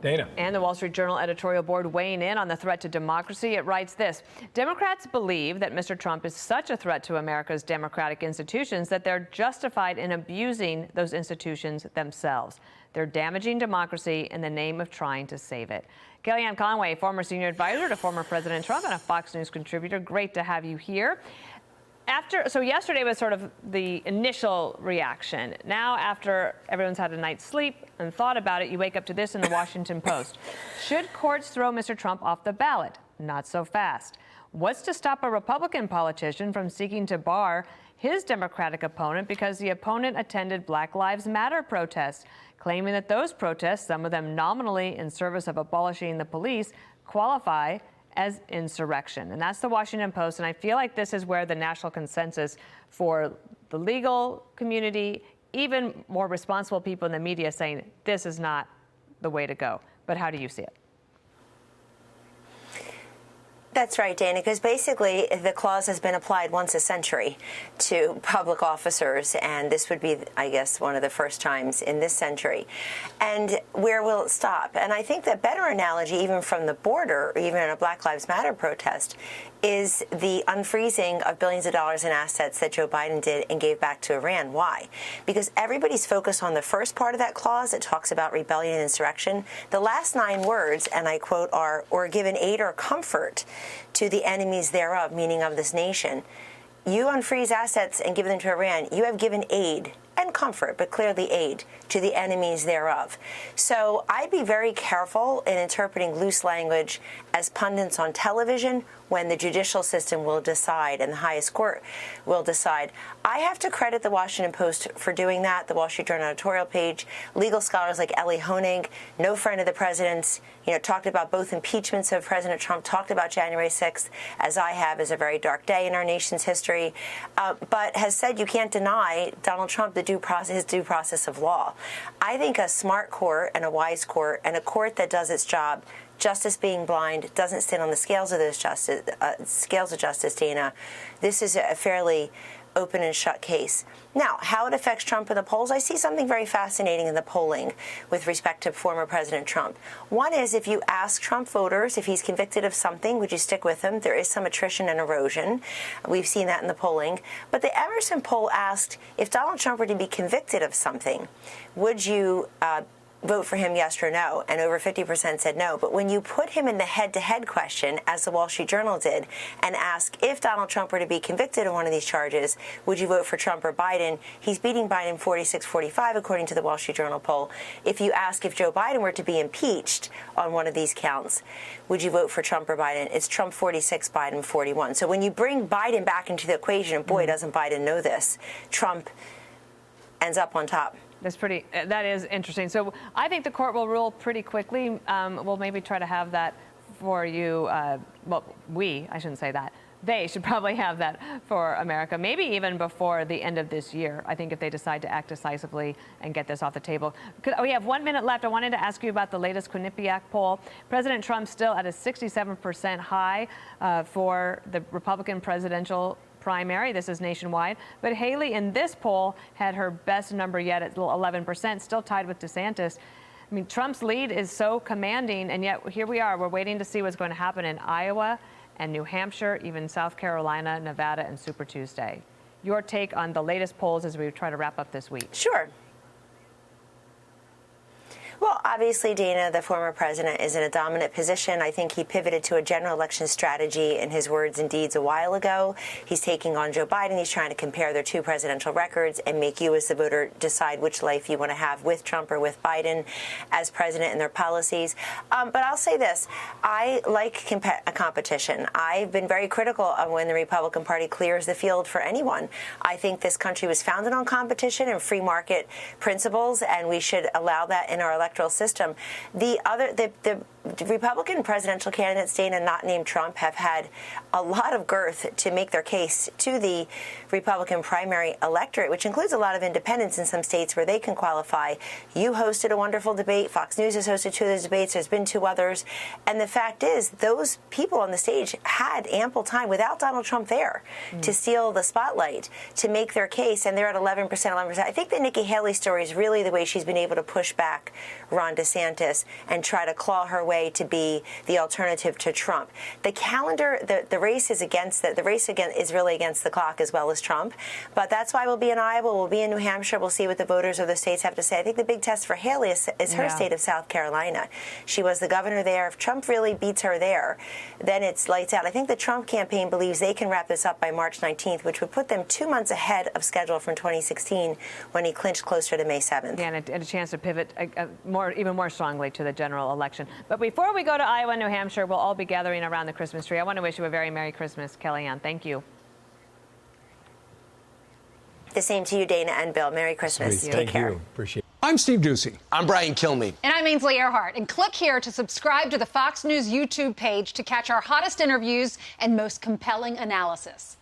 Dana. And the Wall Street Journal editorial board weighing in on the threat to democracy. It writes this: Democrats believe that Mr. Trump is such a threat to America's democratic institutions that they're justified in abusing those institutions themselves. They're damaging democracy in the name of trying to save it. Kellyanne Conway, former senior advisor to former President Trump and a Fox News contributor, great to have you here. So yesterday was sort of the initial reaction. Now, after everyone's had a night's sleep and thought about it, you wake up to this in the Washington Post. Should courts throw Mr. Trump off the ballot? Not so fast. What's to stop a Republican politician from seeking to bar his Democratic opponent because the opponent attended Black Lives Matter protests, claiming that those protests, some of them nominally in service of abolishing the police, qualify as insurrection? And that's the Washington Post. And I feel like this is where the national consensus for the legal community, even more responsible people in the media, saying this is not the way to go. But how do you see it? That's right, Dana, because basically the clause has been applied once a century to public officers, and this would be, I guess, one of the first times in this century. And where will it stop? And I think the better analogy, even from the border, or even in a Black Lives Matter protest, is the unfreezing of billions of dollars in assets that Joe Biden did and gave back to Iran. Why? Because everybody's focused on the first part of that clause that talks about rebellion and insurrection. The last 9 words, and I quote, are, or given aid or comfort to the enemies thereof, meaning of this nation. You unfreeze assets and give them to Iran. You have given aid and comfort, but clearly aid to the enemies thereof. So I'd be very careful in interpreting loose language as pundits on television when the judicial system will decide and the highest court will decide. I have to credit the Washington Post for doing that, the Wall Street Journal editorial page. Legal scholars like Ellie Honig, no friend of the president's, talked about both impeachments of President Trump, talked about January 6th, as I have, as a very dark day in our nation's history, but has said you can't deny Donald Trump his due process of law. I think a smart court and a wise court and a court that does its job, justice being blind, doesn't stand on the scales of justice, Dana. This is a fairly open and shut case. Now, how it affects Trump in the polls, I see something very fascinating in the polling with respect to former President Trump. One is, if you ask Trump voters if he's convicted of something, would you stick with him? There is some attrition and erosion. We've seen that in the polling. But the Emerson poll asked, if Donald Trump were to be convicted of something, would you vote for him, yes or no? And over 50% said no. But when you put him in the head-to-head question, as the Wall Street Journal did, and ask if Donald Trump were to be convicted of one of these charges, would you vote for Trump or Biden? He's beating Biden 46-45, according to the Wall Street Journal poll. If you ask if Joe Biden were to be impeached on one of these counts, would you vote for Trump or Biden? It's Trump 46, Biden 41. So when you bring Biden back into the equation, and boy, doesn't Biden know this, Trump ends up on top. That is interesting. So I think the court will rule pretty quickly. We'll maybe try to have that for you. I shouldn't say that. They should probably have that for America, maybe even before the end of this year. I think if they decide to act decisively and get this off the table. We have 1 minute left. I wanted to ask you about the latest Quinnipiac poll. President Trump still at a 67% high for the Republican presidential primary. This is nationwide. But Haley in this poll had her best number yet at 11%, still tied with DeSantis. I mean, Trump's lead is so commanding, and yet here we are. We're waiting to see what's going to happen in Iowa and New Hampshire, even South Carolina, Nevada, and Super Tuesday. Your take on the latest polls as we try to wrap up this week. Sure. Well, obviously, Dana, the former president, is in a dominant position. I think he pivoted to a general election strategy in his words and deeds a while ago. He's taking on Joe Biden. He's trying to compare their 2 presidential records and make you, as the voter, decide which life you want to have with Trump or with Biden as president and their policies. But I'll say this. I like a competition. I've been very critical of when the Republican Party clears the field for anyone. I think this country was founded on competition and free market principles, and we should allow that in our electoral system. The Republican presidential candidates, Dana, not named Trump, have had a lot of girth to make their case to the Republican primary electorate, which includes a lot of independents in some states where they can qualify. You hosted a wonderful debate. Fox News has hosted 2 of those debates. There's been 2 others. And the fact is, those people on the stage had ample time without Donald Trump there to steal the spotlight, to make their case, and they're at 11%. I think the Nikki Haley story is really the way she's been able to push back Ron DeSantis and try to claw her way to be the alternative to Trump. The calendar, the race is against it. The race again is really against the clock as well as Trump. But that's why we'll be in Iowa. We'll be in New Hampshire. We'll see what the voters of the states have to say. I think the big test for Haley is her state of South Carolina. She was the governor there. If Trump really beats her there, then it's lights out. I think the Trump campaign believes they can wrap this up by March 19th, which would put them 2 months ahead of schedule from 2016 when he clinched closer to May 7th. Yeah, and a chance to pivot even more strongly to the general election. But before we go to Iowa and New Hampshire, we'll all be gathering around the Christmas tree. I want to wish you a very Merry Christmas, Kellyanne. Thank you. The same to you, Dana and Bill. Merry Christmas. Take care. Thank you. Appreciate it. I'm Steve Ducey. I'm Brian Kilmeade. And I'm Ainsley Earhart. And click here to subscribe to the Fox News YouTube page to catch our hottest interviews and most compelling analysis.